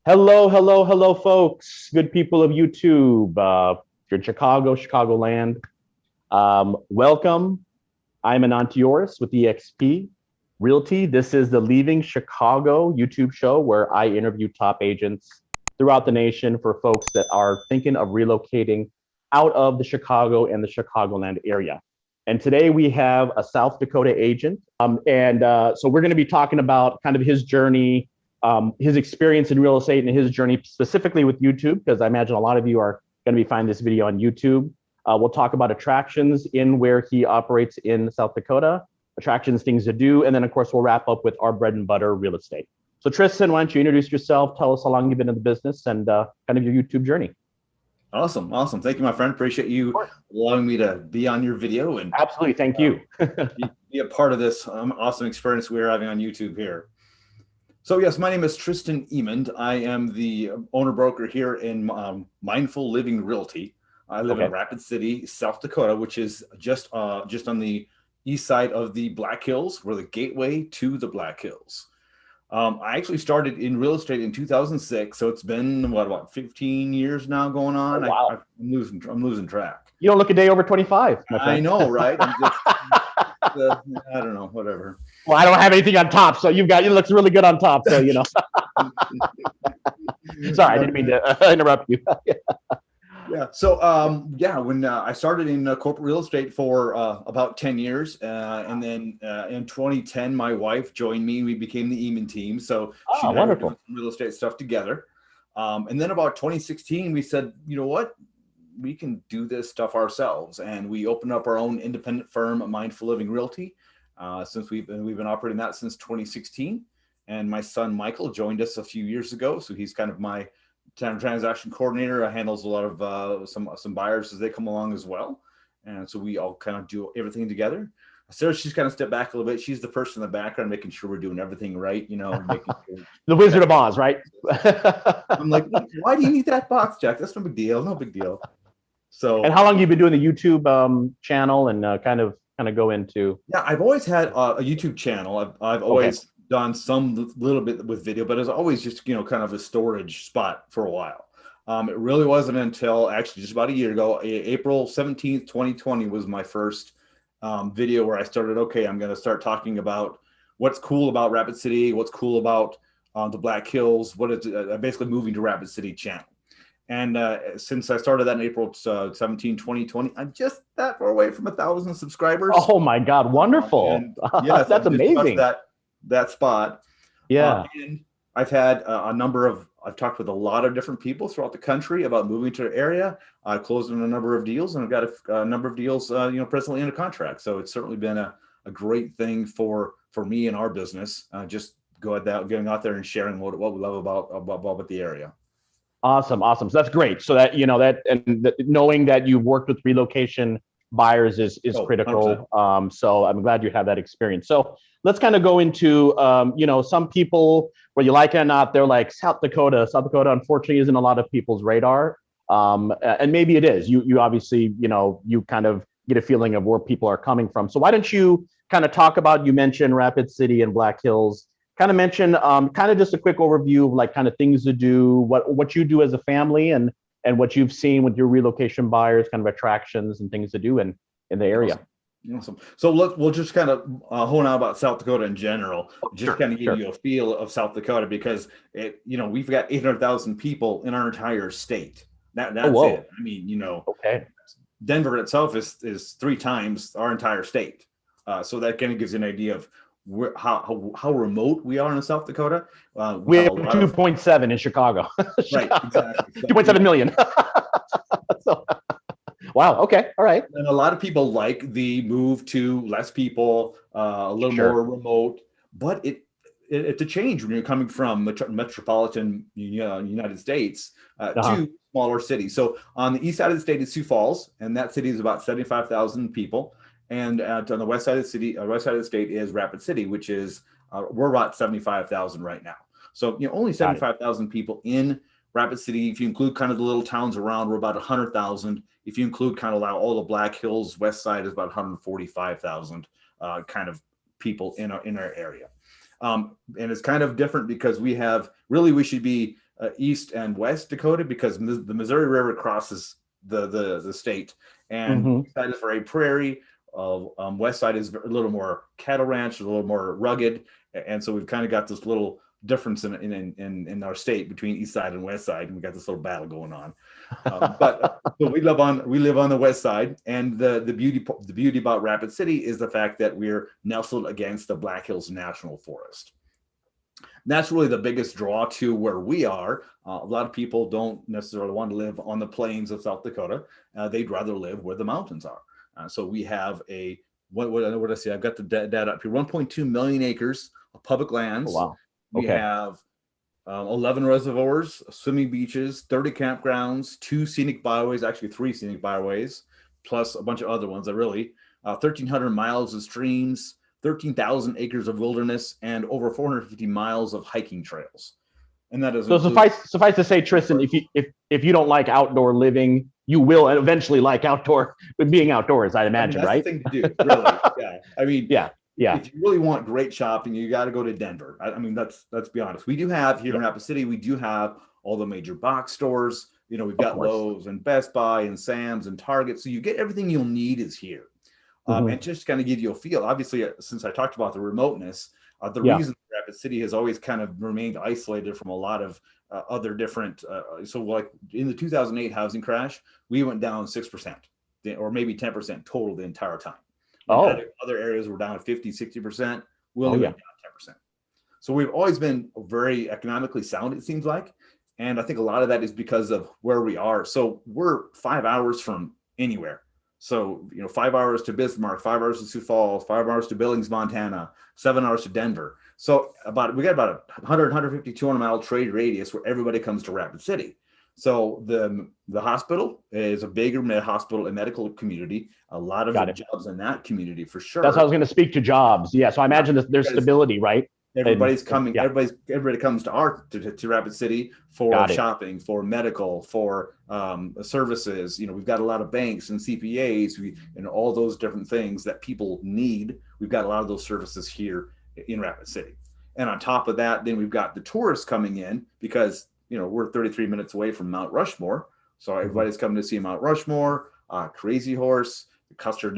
Hello, hello, hello, folks. Good people of YouTube. If you're in Chicago, Chicagoland, welcome. I'm Anant Deoras with EXP Realty. This is the Leaving Chicago YouTube show where I interview top agents throughout the nation for folks that are thinking of relocating out of the Chicago and the Chicagoland area. And today we have a South Dakota agent. So we're going to be talking about kind of his journey, his experience in real estate and his journey specifically with YouTube, because I imagine a lot of you are going to be finding this video on YouTube. We'll talk about attractions in where he operates in South Dakota, attractions, things to do, and then of course we'll wrap up with our bread and butter real estate. So Tristan, why don't you introduce yourself, tell us how long you've been in the business and kind of your YouTube journey. Awesome. Thank you, my friend. Appreciate you allowing me to be on your video and absolutely. Thank you. be a part of this awesome experience we're having on YouTube here. So yes, my name is Tristan Emond. I am the owner broker here in Mindful Living Realty. I live in Rapid City, South Dakota, which is just on the east side of the Black Hills. We're the gateway to the Black Hills. I actually started in real estate in 2006, so it's been about 15 years now going on. Oh, wow. I'm losing track. You don't look a day over 25. I know, right? I'm just, I don't know, whatever. Well, I don't have anything on top, so you looks really good on top. So Sorry, I didn't mean to interrupt you. Yeah. So, when I started in corporate real estate for about 10 years, and then in 2010, my wife joined me. We became the Emond team. So she and I were doing some real estate stuff together. And then about 2016, we said, you know what? We can do this stuff ourselves. And we opened up our own independent firm, Mindful Living Realty, since we've been operating that since 2016. And my son, Michael, joined us a few years ago. So he's kind of my transaction coordinator. Handles a lot of some buyers as they come along as well, and so we all kind of do everything together. Sarah, she's kind of stepped back a little bit. She's the person in the background making sure we're doing everything right, making sure the Wizard of Oz, right? I'm like, why do you need that box, Jack? That's no big deal. So, and how long have you been doing the YouTube channel and kind of go into? Yeah, I've always had a YouTube channel. I've always done some little bit with video, but it's always just, kind of a storage spot for a while. It really wasn't until actually just about a year ago, April 17th, 2020 was my first video where I started, I'm going to start talking about what's cool about Rapid City, what's cool about the Black Hills, what is basically moving to Rapid City channel. And since I started that in April 17, 2020, I'm just that far away from 1,000 subscribers. Oh my God, wonderful. Yes, that's amazing. That spot. Yeah. And I've had I've talked with a lot of different people throughout the country about moving to the area. I've closed on a number of deals, and I've got a number of deals, presently under contract. So it's certainly been a great thing for me and our business. Just getting out there and sharing what we love about the area. Awesome. So that's great. So that, knowing that you've worked with relocation buyers is critical. 100%. So I'm glad you have that experience. So let's kind of go into, some people, whether you like it or not, they're like South Dakota. South Dakota, unfortunately, isn't a lot of people's radar. And maybe it is. You obviously, you kind of get a feeling of where people are coming from. So why don't you kind of talk about, you mentioned Rapid City and Black Hills, kind of mention kind of just a quick overview of like kind of things to do, what you do as a family and what you've seen with your relocation buyers, kind of attractions and things to do in the area. Awesome. So we'll just kind of hone out about South Dakota in general, kind of give you a feel of South Dakota, because we've got 800,000 people in our entire state. That's it. I mean, Denver itself is 3 times our entire state. So that kind of gives you an idea of how remote we are in South Dakota. We have 2.7 in Chicago. Right, exactly. 2.7 million. So, wow. Okay. All right. And a lot of people like the move to less people, a little more remote, but it's a change when you're coming from metropolitan United States to smaller cities. So on the east side of the state is Sioux Falls, and that city is about 75,000 people. And on the west side of the state is Rapid City, which is we're about 75,000 right now. So only 75,000 people in Rapid City. If you include kind of the little towns around, we're about 100,000. If you include kind of all the Black Hills, west side is about 145,000 kind of people in our area. And it's kind of different because we should be East and West Dakota because the Missouri River crosses the state, and Hmm. east side is very prairie. West side is a little more cattle ranch, a little more rugged, and so we've kind of got this little difference in our state between east side and west side, and we got this little battle going on. But so we live on the west side, and the beauty about Rapid City is the fact that we're nestled against the Black Hills National Forest. That's really the biggest draw to where we are. A lot of people don't necessarily want to live on the plains of South Dakota. They'd rather live where the mountains are. So we have what did I say? I've got the data up here: 1.2 million acres of public Oh, lands. wow. We Okay. have 11 reservoirs, swimming beaches, 30 campgrounds, 2 scenic byways, actually 3 scenic byways, plus a bunch of other ones that really 1,300 miles of streams, 13,000 acres of wilderness, and over 450 miles of hiking trails. And that doesn't So include. suffice to say, Tristan, if you don't like outdoor living, you will eventually like being outdoors, I'd imagine, That's right? the thing to do, really. Yeah. I mean, Yeah. Yeah. if you really want great shopping, you got to go to Denver. I mean, let's be honest. We do have here Yeah. in Rapid City, we do have all the major box stores. We've Of got course. Lowe's and Best Buy and Sam's and Target. So you get everything you'll need is here. Mhm. And just kind of give you a feel. Obviously, since I talked about the remoteness, the Yeah. reason Rapid City has always kind of remained isolated from a lot of other different. So, like in the 2008 housing crash, we went down 6%, or maybe 10% total the entire time. When other areas were down 50, 60%, we only went down 10%. So we've always been very economically sound, it seems like. And I think a lot of that is because of where we are. So we're 5 hours from anywhere. So, 5 hours to Bismarck, 5 hours to Sioux Falls, 5 hours to Billings, Montana, 7 hours to Denver. So we got about a 100, 150, 200 mile trade radius where everybody comes to Rapid City. So the hospital is a bigger hospital and medical community. A lot of jobs in that community for sure. That's how I was going to speak to jobs. Yeah. So I imagine there's stability, right? Everybody's coming. Yeah. Everybody comes to Rapid City for shopping, for medical, for services. We've got a lot of banks and CPAs, and all those different things that people need. We've got a lot of those services here in Rapid City. And on top of that, then we've got the tourists coming in because we're 33 minutes away from Mount Rushmore, so everybody's coming to see Mount Rushmore, Crazy Horse, Custer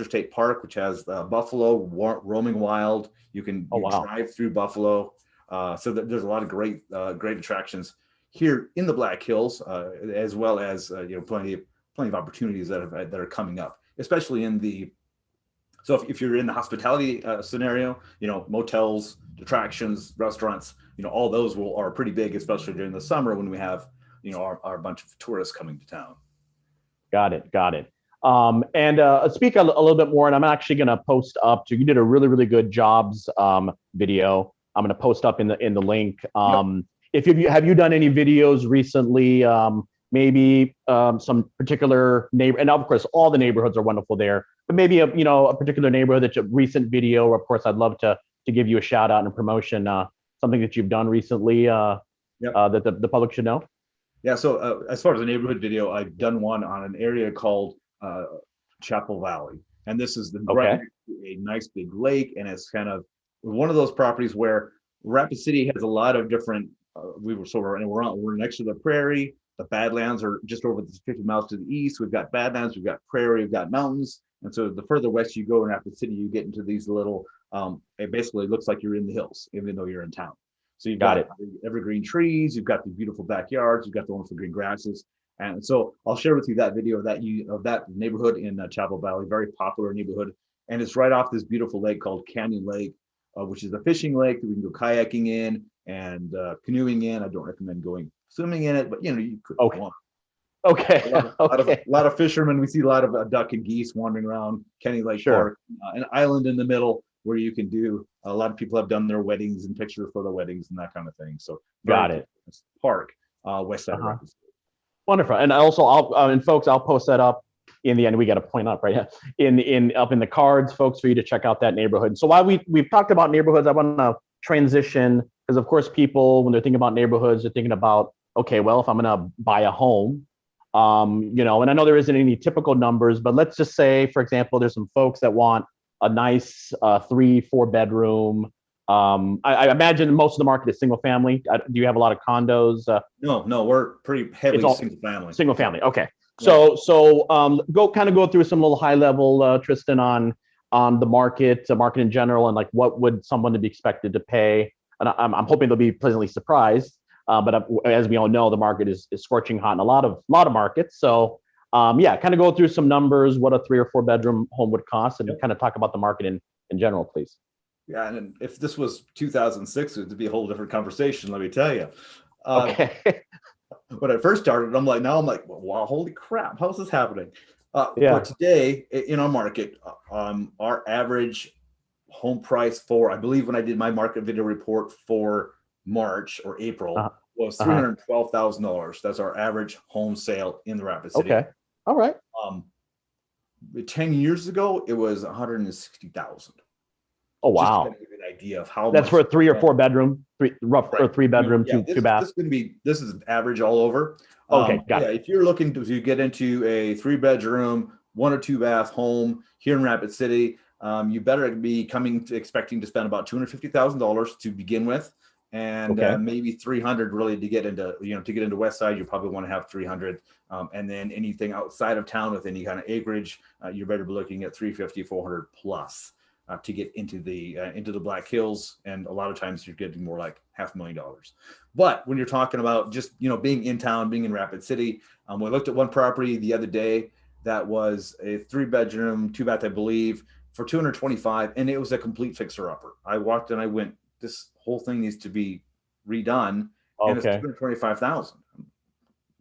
State Park, which has buffalo roaming wild. You can drive through buffalo. So there's a lot of great attractions here in the Black Hills, as well as plenty of opportunities that are coming up, especially in the. So if you're in the hospitality scenario, motels, attractions, restaurants, all those are pretty big, especially during the summer when we have our bunch of tourists coming to town. Got it. And speak a little bit more, and I'm actually going to post up. So you did a really, really good jobs video. I'm going to post up in the link. If have you done any videos recently? Maybe some particular neighbor, and of course, all the neighborhoods are wonderful there. But maybe a particular neighborhood that's a recent video. Of course, I'd love to give you a shout out and promotion. Something that you've done recently that the public should know. Yeah. So as far as the neighborhood video, I've done one on an area called Chapel Valley, and this is right next to a nice big lake, and it's kind of one of those properties where Rapid City has a lot of different. We're next to the prairie. The Badlands are just over the 50 miles to the east. We've got Badlands, we've got prairie, we've got mountains, and so the further west you go in Rapid City, you get into these little. It basically looks like you're in the hills, even though you're in town. So you've got evergreen trees, you've got the beautiful backyards, you've got the wonderful green grasses. And so I'll share with you that video of that neighborhood in Chapel Valley, very popular neighborhood. And it's right off this beautiful lake called Canyon Lake, which is a fishing lake that we can go kayaking in and canoeing in. I don't recommend going swimming in it, but you could. Okay. A lot of fishermen. We see a lot of duck and geese wandering around Canyon Lake Park, an island in the middle where you can do. A lot of people have done their weddings and pictures for the weddings and that kind of thing. So got it. Park, west side of Rapid City. Wonderful. And also, I'll post that up in the end. We got to point up right up in the cards, folks, for you to check out that neighborhood. So while we've talked about neighborhoods, I want to transition because, of course, people when they're thinking about neighborhoods, they're thinking about, okay, well, if I'm going to buy a home, and I know there isn't any typical numbers, but let's just say, for example, there's some folks that want a nice 3-4 bedroom, I imagine most of the market is single family. Do you have a lot of condos? No, we're pretty heavily It's all single family. single family. Okay. Yeah. So go through some little high level, Tristan, on the market in general, and like what would someone to be expected to pay. And I'm hoping they'll be pleasantly surprised. But as we all know, the market is scorching hot in a lot of markets. So yeah, kind of go through some numbers, what a 3 or 4 bedroom home would cost, and kind of talk about the market in general, please. Yeah, and if this was 2006, it would be a whole different conversation. Let me tell you. Okay. When I first started, I'm like, wow, holy crap, how's this happening? Yeah. For today in our market, our average home price for, I believe when I did my market video report for March or April, was $312,000. That's our average home sale in the Rapid City. Okay. All right. 10 years ago, it was 160,000. Oh Just wow. to give you an idea of how That's much for a 3 or 4 bedroom, or 3 bedroom, Yeah, two bath. this is average all over. Okay, got it. If you're looking to get into a 3 bedroom, 1 or 2 bath home here in Rapid City, you better be expecting to spend about $250,000 to begin with, and maybe 300 really to get into West Side. You probably want to have 300, and then anything outside of town with any kind of acreage, you better be looking at 350, 400 plus. To get into the Black Hills, and a lot of times you're getting more like $500,000. But when you're talking about just being in town, being in Rapid City, we looked at one property the other day that was a 3 bedroom, 2 bath, I believe, for 225, and it was a complete fixer upper. I walked and I went, this whole thing needs to be redone, and it's 225,000.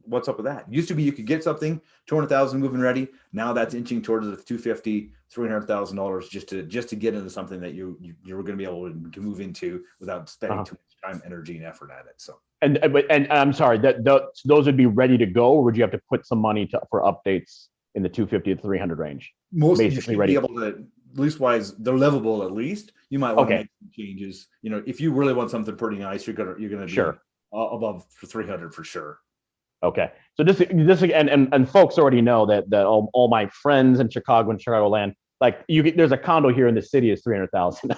What's up with that? Used to be you could get something 200,000 moving ready. Now that's inching towards the 250, $300,000 just to get into something that you were going to be able to move into without spending too much time, energy, and effort at it. So and I'm sorry, that those would be ready to go, or would you have to put some money for updates in the 250 to 300 range? Most basically you should ready. be able to, lease-wise, they're livable at least. You might want to make some changes. If you really want something pretty nice, you're gonna be above 300 for sure. Okay, so this and folks already know that all my friends in Chicago and Chicagoland, like there's a condo here in the city is 300,000.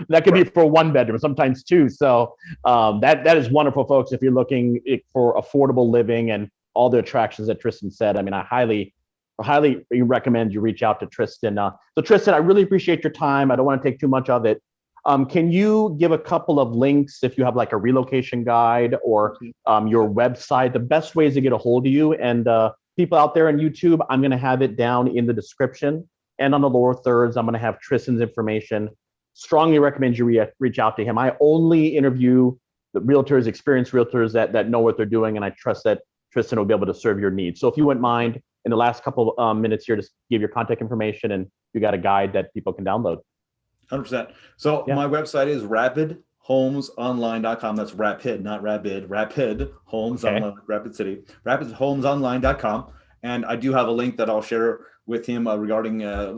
That could be for 1 bedroom, sometimes 2. So that is wonderful, folks. If you're looking for affordable living and all the attractions that Tristan said, I mean, I highly recommend you reach out to Tristan. So Tristan, I really appreciate your time. I don't want to take too much of it. Can you give a couple of links if you have like a relocation guide or your website, the best ways to get a hold of you? And people out there on YouTube, I'm going to have it down in the description. And on the lower thirds, I'm going to have Tristan's information. Strongly recommend you reach out to him. I only interview the realtors, experienced realtors that know what they're doing. And I trust that Tristan will be able to serve your needs. So if you wouldn't mind, in the last couple minutes here, just give your contact information, and you got a guide that people can download. 100%. So my website is rapidhomesonline.com. That's rapid, not rabid. Rapid Homes Online, Rapid City. Rapidhomesonline.com. And I do have a link that I'll share with him regarding the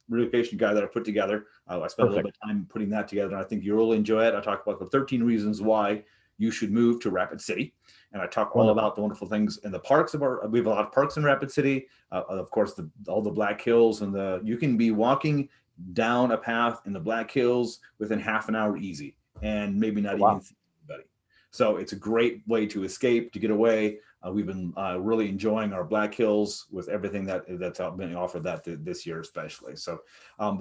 relocation guide that I put together. I spent a little bit of time putting that together, and I think you'll really enjoy it. I talk about the 13 reasons why you should move to Rapid City. And I talk all about the wonderful things in the parks we have a lot of parks in Rapid City. Of course, all the Black Hills, and you can be walking down a path in the Black Hills within half an hour easy, and maybe not even see anybody. So it's a great way to escape, to get away. We've been really enjoying our Black Hills with everything that's been offered this year, especially. So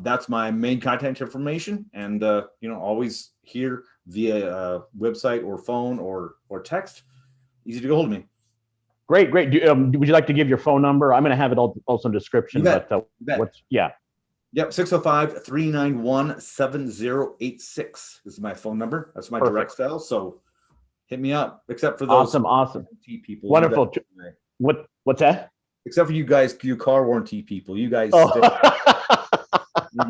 that's my main contact information, and always here via website or phone or text. Easy to get hold of me. Great. Would you like to give your phone number? I'm going to have it also in the description. Yep, 605-391-7086 This is my phone number. That's my direct cell. So hit me up, except for those awesome people. Wonderful. What's that? Except for you guys, you car warranty people. You guys more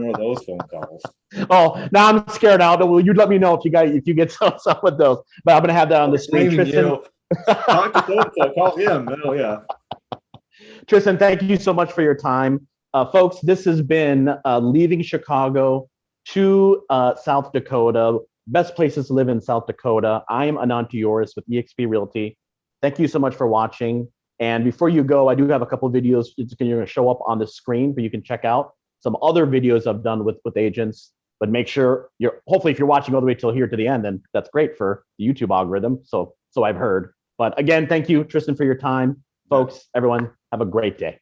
of those phone calls. Oh, now I'm scared now. Will you let me know if you get some of those? But I'm going to have that on the screen. Tristan. Talk to so call him. Oh, yeah. Tristan, thank you so much for your time. Folks, this has been Leaving Chicago to South Dakota. Best places to live in South Dakota. I am Anant Deoras with eXp Realty. Thank you so much for watching. And before you go, I do have a couple of videos you're going to show up on the screen, but you can check out some other videos I've done with agents. but make sure hopefully if you're watching all the way till here to the end, then that's great for the YouTube algorithm. So I've heard. But again, thank you, Tristan, for your time. Folks, everyone, have a great day.